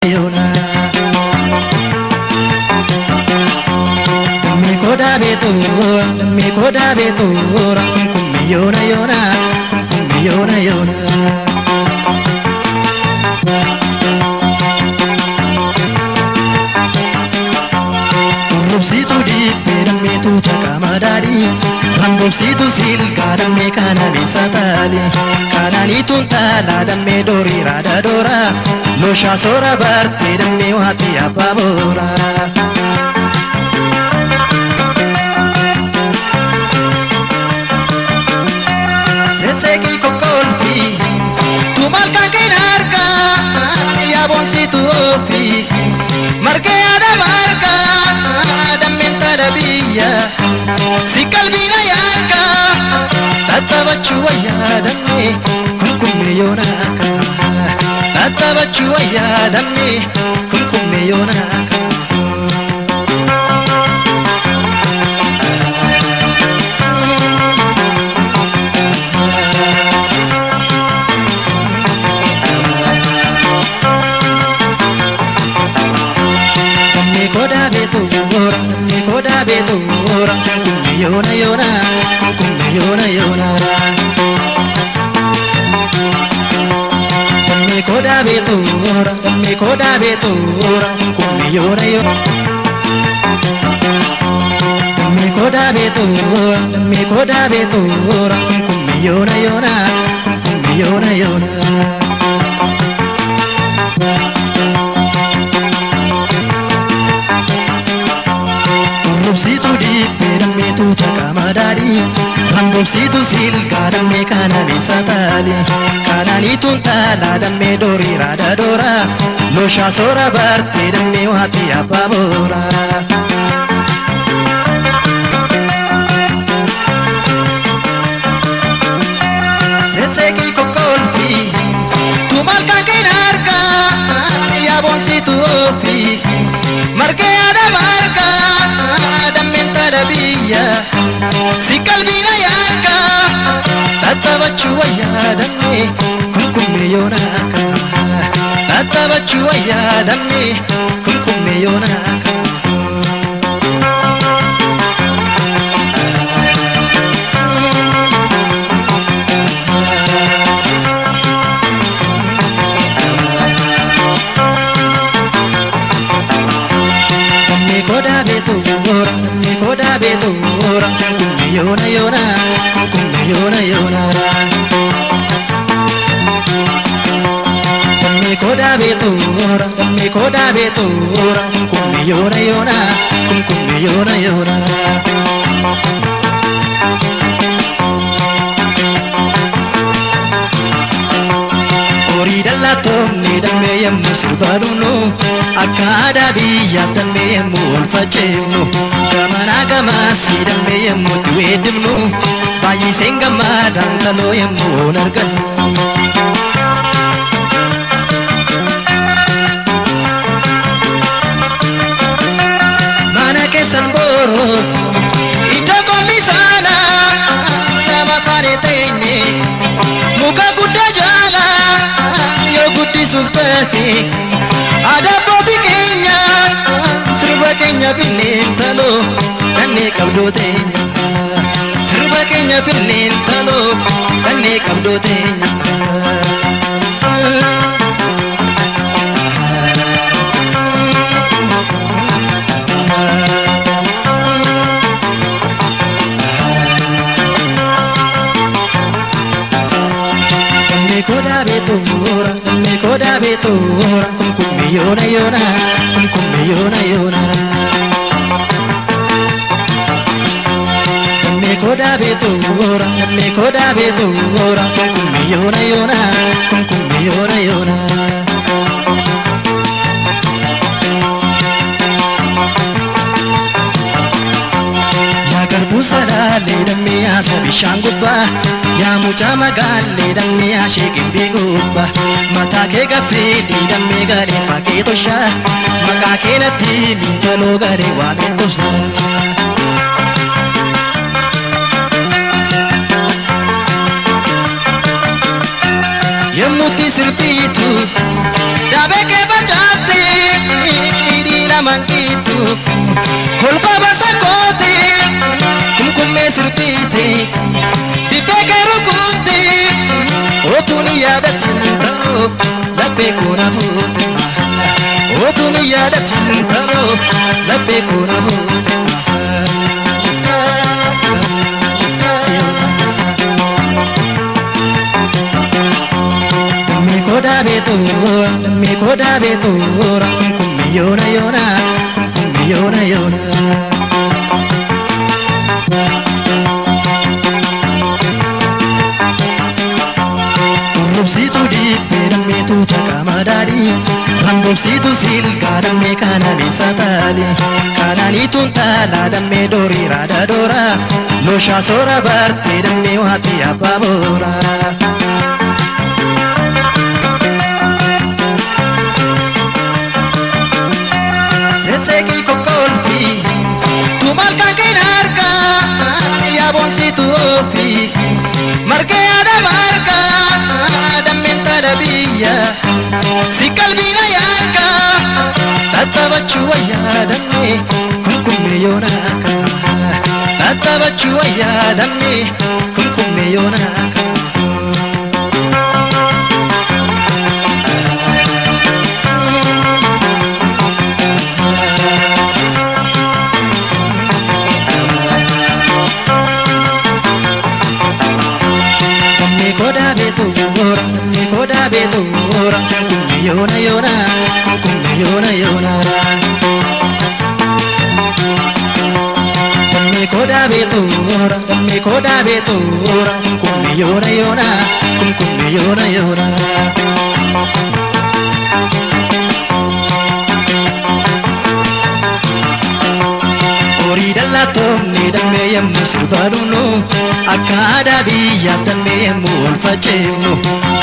Yona me koda beto kum yona yona kum yona yona Rupsi tu di pedame tu takamadari Rambupsi tu sil kadame kana bisatali Kanani tunta ladame dori rada dora Losha sora barte dame wati apabora Seseki kokolfi Tu malka kinarka Ya bonsi tu ofi Marke ada marka Damenta da biya Si kalbina yanka Tatabachu ya damme Kumkume yonaka Tatabachu ya damme Kumkume yonaka Koda beto ora yona yona yona yona me koda beto ora yona yona me koda beto ora yona yona yona Rupsi tu di pedame tu takamadari Rambupsi tu sil kadame kana bisatali Kanani tunta ladame dori rada dora Losha sora barte dame wati apabora Seseki kokolfi Tu malka kinarka Ya bonsi tu ofi Marke ada marka Damenta da biya Si kalbina yanka Tatabachu ya damme Kumkume yonaka Tatabachu ya damme Kumkume yonaka Koda beto ora yona yona yona yona me koda beto ora yona yona yona Ori dalla tonne damme yemmu sirbaduno Akada biya damme yemmu olfachevno Gamana gamasi damme yemmu tuedimno Bayi sengama dantalo yemmu nargan Mana kesan boro Ito komisana Sama sane tene Muka kuda jala Yo gudi sultani Ada poti kenya Serba kenya pinintalo Kane kabdo tenya Serba kenya pinintalo Kane kabdo tenya Me koda beto ora kumkume yona yona yona yona me koda beto ora kumkume yona yona Busara ledame asa bishangubba Ya mucha magal ledame ashikin bigubba Mata ke gafi ledame gare pake tosha Maka ke nati lintalo gare wame topsa Yemuti sirpitu Dabe ke bachate mangitu kolqa basakote kumkumme sirbite dipekeru kuti otuni yada cintaro lape kuna fute otuni yada cintaro lape kuna fute me koda beto kummi yona yona kummi yona yona Rubsitu di pedame tu chakamadari Rambubsitu sil kadame kanani satali Kanani tuntala dame dori rada dora Losha sora barte dame wati ababora Sesegi kokolfi tu malka kinarka ya bonsitu ofi marke ada marka damenta dabiya si kalbina yanka tatabachu ya damme kumkumme yonaka tatabachu ya damme kumkumme yonaka me koda beto ora kummi yona yona kummi yona yona me koda beto ora kummi yona yona kummi yona yona Ori dalla tomni damme yemmu sirbaduno akada biya damme yemmu ulfachemnu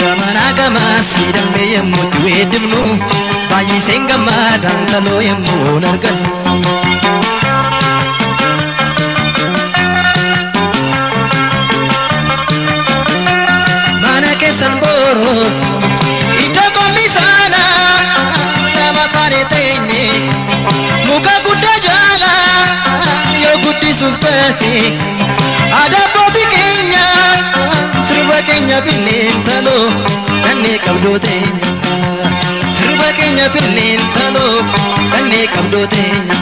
gamana gamasi damme yemmu tuedimnu bayi sengama dantalo yemmu nargan mana kesan boro ito komisana nama sane tene muka kuda jala Gutti sultani ada poti kenya serba kenya pinintalo kanne kabdo tenya serba kenya pinintalo kanne kabdo tenya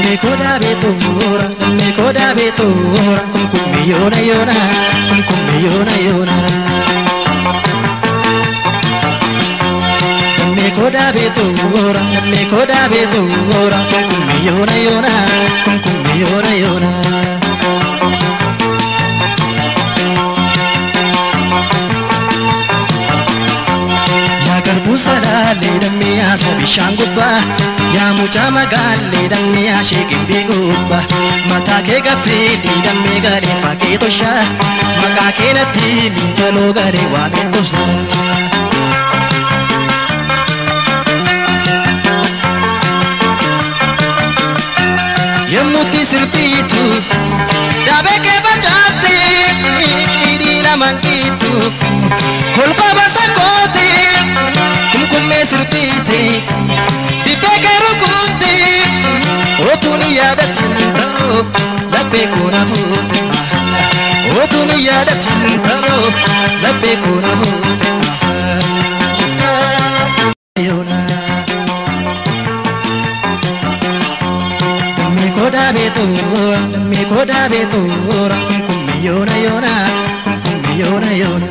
me koda beto kummi yona yona kummi yona yona me koda beto kummi yona yona kummi yona yona Busara le damme asa bishangubba ya mucha magalle damme ashikin bigubba mata ke gafi damme gare fake tosha maka ke nati mintalo gare wa mentubsa yemuti sirpitu dabe ke bachate idila mankitu kolqa basakote kumkumme sirbite dipekeru kuti otuni yada cintaro lape kuna fute otuni yada cintaro lape kuna fute me koda beto kummi yona yona kummi yona yona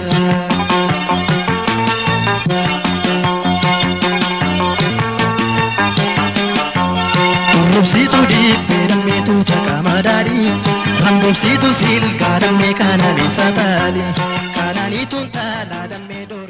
Rubsitu di pedame tu chakamadari Rambubsitu sil kadame kana bisatali Kanani tuntala dame do